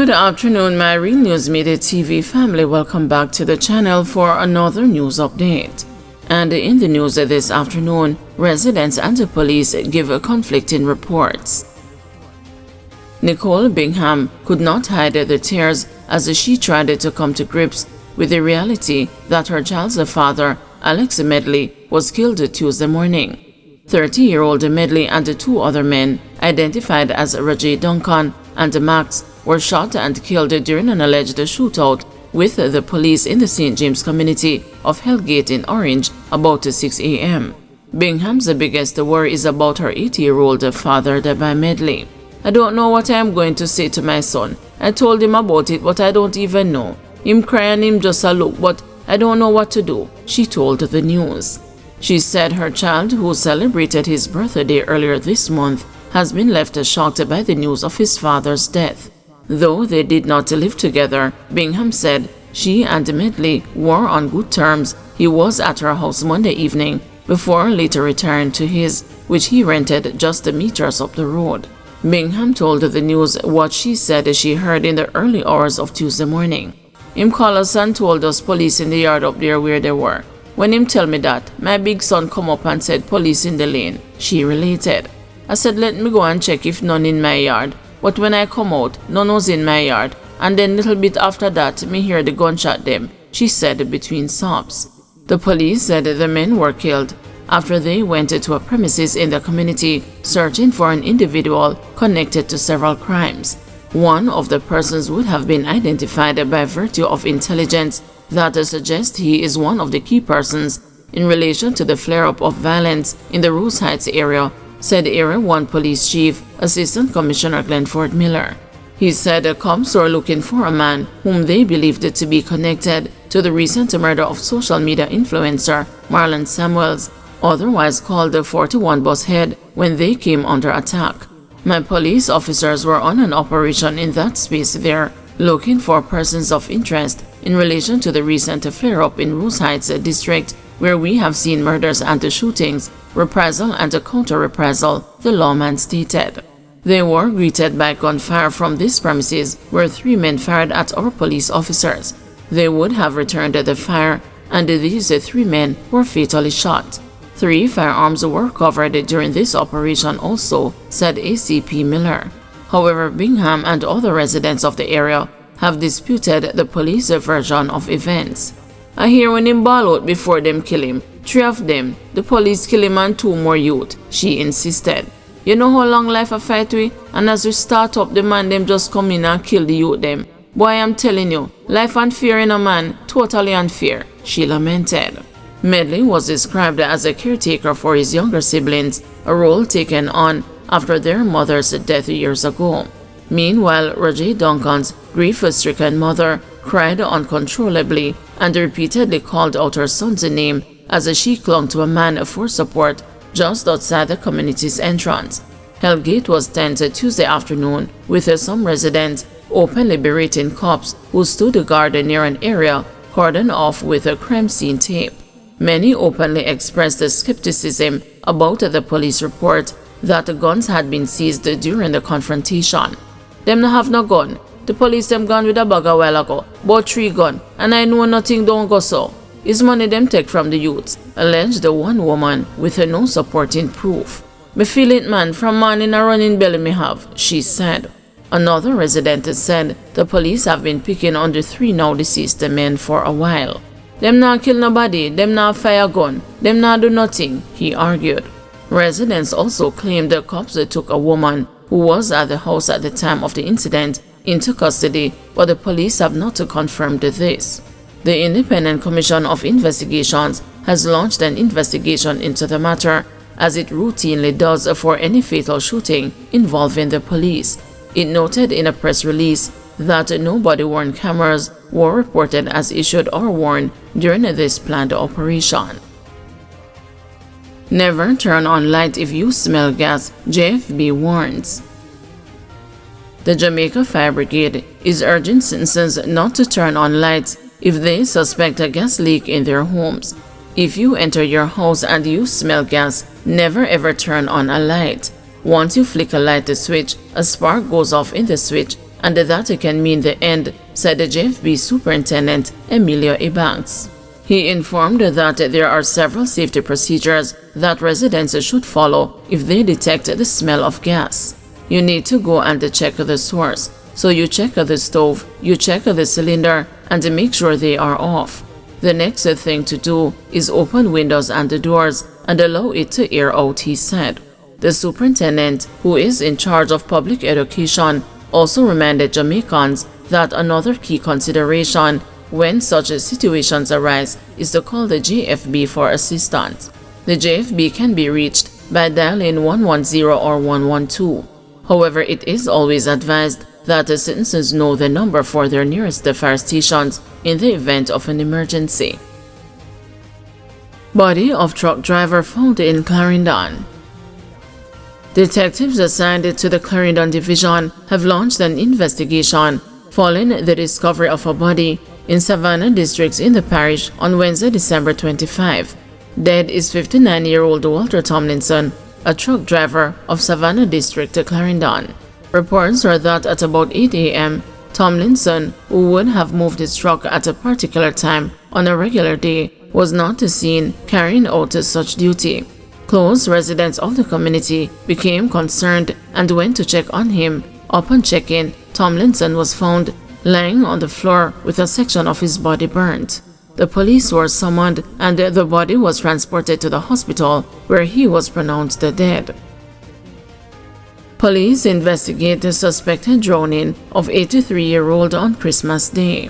Good afternoon, my Real News Midday TV family. Welcome back to the channel for another news update. And in the news this afternoon, residents and the police give conflicting reports. Nicole Bingham could not hide the tears as she tried to come to grips with the reality that her child's father, Alex Medley, was killed Tuesday morning. 30-year-old Medley and the two other men, identified as Roger Duncan and Max, were shot and killed during an alleged shootout with the police in the St. James community of Hellgate in Orange about 6 a.m. Bingham's biggest worry is about her 80-year-old father, by Medley. I don't know what I am going to say to my son. I told him about it, but I don't even know. Him cry and him just a look, but I don't know what to do, she told the news. She said her child, who celebrated his birthday earlier this month, has been left shocked by the news of his father's death. Though they did not live together, Bingham said she and Medley were on good terms. He was at her house Monday evening before later returned to his, which he rented just meters up the road. Bingham told the news what she said she heard in the early hours of Tuesday morning. Him called us and told us police in the yard up there where they were. When him tell me that, my big son come up and said police in the lane, she related. I said let me go and check if none in my yard. But when I come out, none was in my yard, and then little bit after that, me hear the gunshot them, she said between sobs. The police said the men were killed after they went to a premises in the community searching for an individual connected to several crimes. One of the persons would have been identified by virtue of intelligence that suggests he is one of the key persons in relation to the flare-up of violence in the Rose Heights area, said Area 1 Police Chief Assistant Commissioner Glenford Miller. He said the cops were looking for a man whom they believed to be connected to the recent murder of social media influencer Marlon Samuels, otherwise called the 41 Bus Head, when they came under attack. My police officers were on an operation in that space there, looking for persons of interest in relation to the recent flare-up in Rose Heights district, where we have seen murders and shootings, reprisal and counter-reprisal, the lawman stated. They were greeted by gunfire from this premises, where 3 men fired at our police officers. They would have returned the fire, and these 3 men were fatally shot. 3 firearms were covered during this operation also, said ACP Miller. However, Bingham and other residents of the area have disputed the police version of events. I hear when him ball out before them kill him, 3 of them, the police kill him and 2 more youth, she insisted. You know how long life a fight we, and as we start up the man them just come in and kill the youth them. Boy, I'm telling you, life and fear in a man, totally unfair, she lamented. Medley was described as a caretaker for his younger siblings, a role taken on after their mother's death years ago. Meanwhile, Roger Duncan's grief-stricken mother cried uncontrollably and repeatedly called out her son's name as she clung to a man for support just outside the community's entrance. Hellgate was tense Tuesday afternoon, with some residents openly berating cops who stood guard near an area cordoned off with a crime scene tape. Many openly expressed skepticism about the police report that guns had been seized during the confrontation. Them no have no gun. The police them gone with a bag a while ago, bought 3 gun, and I know nothing don't go so. Is money them take from the youths, alleged the one woman with no supporting proof. Me feel it man, from morning a running belly me have, she said. Another resident said the police have been picking on the 3 now deceased men for a while. Them not kill nobody, them not fire gun, them not do nothing, he argued. Residents also claimed the cops took a woman who was at the house at the time of the incident into custody, but the police have not confirmed this. The Independent Commission of Investigations has launched an investigation into the matter, as it routinely does for any fatal shooting involving the police. It noted in a press release that no body-worn cameras were reported as issued or worn during this planned operation. Never turn on light if you smell gas, JFB warns. The Jamaica Fire Brigade is urging citizens not to turn on lights if they suspect a gas leak in their homes. If you enter your house and you smell gas, never ever turn on a light. Once you flick a light switch, a spark goes off in the switch and that it can mean the end, said the JFB Superintendent Emilio Ebanks. He informed that there are several safety procedures that residents should follow if they detect the smell of gas. You need to go and check the source. So you check the stove, you check the cylinder, and make sure they are off. The next thing to do is open windows and the doors and allow it to air out, he said. The superintendent, who is in charge of public education, also reminded Jamaicans that another key consideration when such situations arise is to call the JFB for assistance. The JFB can be reached by dialing 110 or 112. However, it is always advised that the citizens know the number for their nearest fire stations in the event of an emergency. Body of truck driver found in Clarendon. Detectives assigned to the Clarendon Division have launched an investigation following the discovery of a body in Savannah District in the parish on Wednesday, December 25. Dead is 59-year-old Walter Tomlinson, a truck driver of Savannah District, Clarendon. Reports are that at about 8 a.m., Tomlinson, who would have moved his truck at a particular time on a regular day, was not seen carrying out such duty. Close residents of the community became concerned and went to check on him. Upon checking, Tomlinson was found lying on the floor with a section of his body burnt. The police were summoned and the body was transported to the hospital where he was pronounced dead. Police investigate the suspected drowning of 83-year-old on Christmas Day.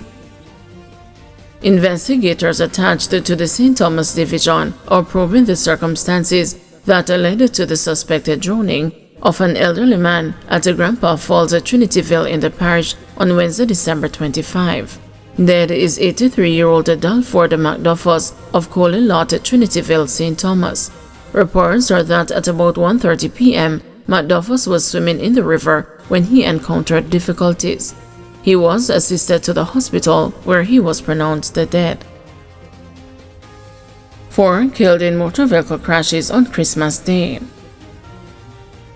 Investigators attached to the St. Thomas Division are probing the circumstances that led to the suspected drowning of an elderly man at Grandpa Falls, Trinityville in the parish on Wednesday, December 25. Dead is 83-year-old Dalford McDuffus of Coley Lot, Trinityville, St. Thomas. Reports are that at about 1:30 p.m., McDuffus was swimming in the river when he encountered difficulties. He was assisted to the hospital where he was pronounced dead. 4 killed in motor vehicle crashes on Christmas Day.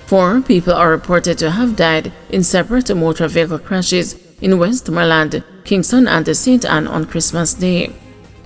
4 people are reported to have died in separate motor vehicle crashes in Westmoreland, Kingston, and St. Anne on Christmas Day.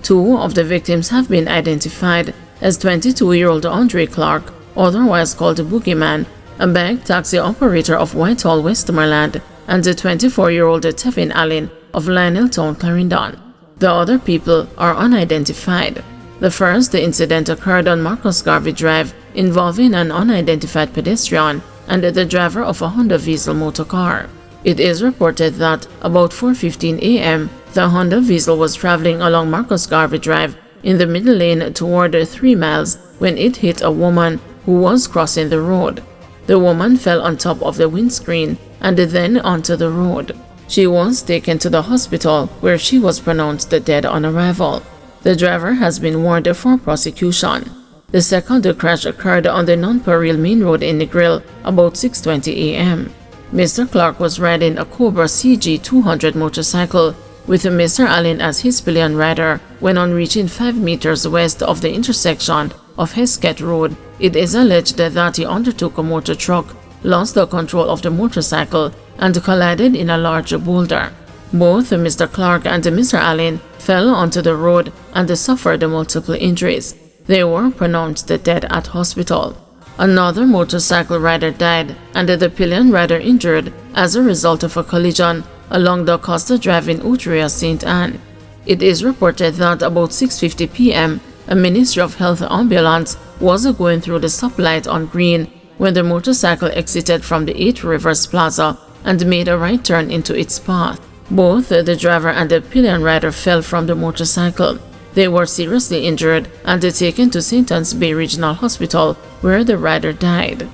2 of the victims have been identified as 22-year-old Andre Clark, otherwise called Boogeyman, a bank taxi operator of Whitehall, Westmoreland, and the 24-year-old Tevin Allen of Lioneltown, Clarendon. The other people are unidentified. The first incident occurred on Marcus Garvey Drive involving an unidentified pedestrian and the driver of a Honda Diesel motor car. It is reported that about 4:15 a.m., the Honda Diesel was traveling along Marcus Garvey Drive in the middle lane toward 3 miles when it hit a woman who was crossing the road. The woman fell on top of the windscreen and then onto the road. She was taken to the hospital where she was pronounced dead on arrival. The driver has been warned for prosecution. The second crash occurred on the Nonpareil Main Road in Negril about 6:20 a.m. Mr. Clark was riding a Cobra CG 200 motorcycle with Mr. Allen as his pillion rider when on reaching 5 meters west of the intersection of Heskett Road, it is alleged that he undertook a motor truck, lost the control of the motorcycle, and collided in a large boulder. Both Mr. Clark and Mr. Allen fell onto the road and suffered multiple injuries. They were pronounced dead at hospital. Another motorcycle rider died and the pillion rider injured as a result of a collision along the Costa Drive in Utria, St. Anne. It is reported that about 6:50 p.m., a Ministry of Health ambulance was going through the stoplight on green when the motorcycle exited from the 8 Rivers Plaza and made a right turn into its path. Both the driver and the pillion rider fell from the motorcycle. They were seriously injured and taken to St. Anne's Bay Regional Hospital, where the rider died.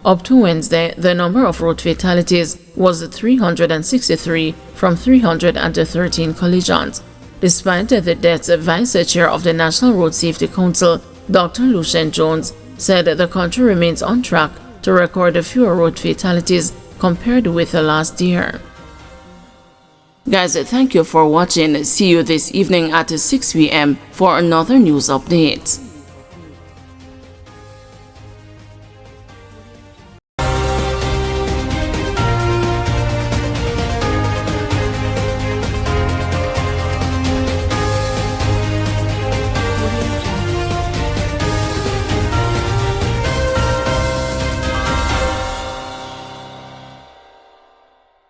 Up to Wednesday, the number of road fatalities was 363 from 313 collisions. Despite the deaths, Vice Chair of the National Road Safety Council, Dr. Lucien Jones, said the country remains on track to record fewer road fatalities compared with last year. Guys, thank you for watching. See you this evening at 6 p.m. for another news update.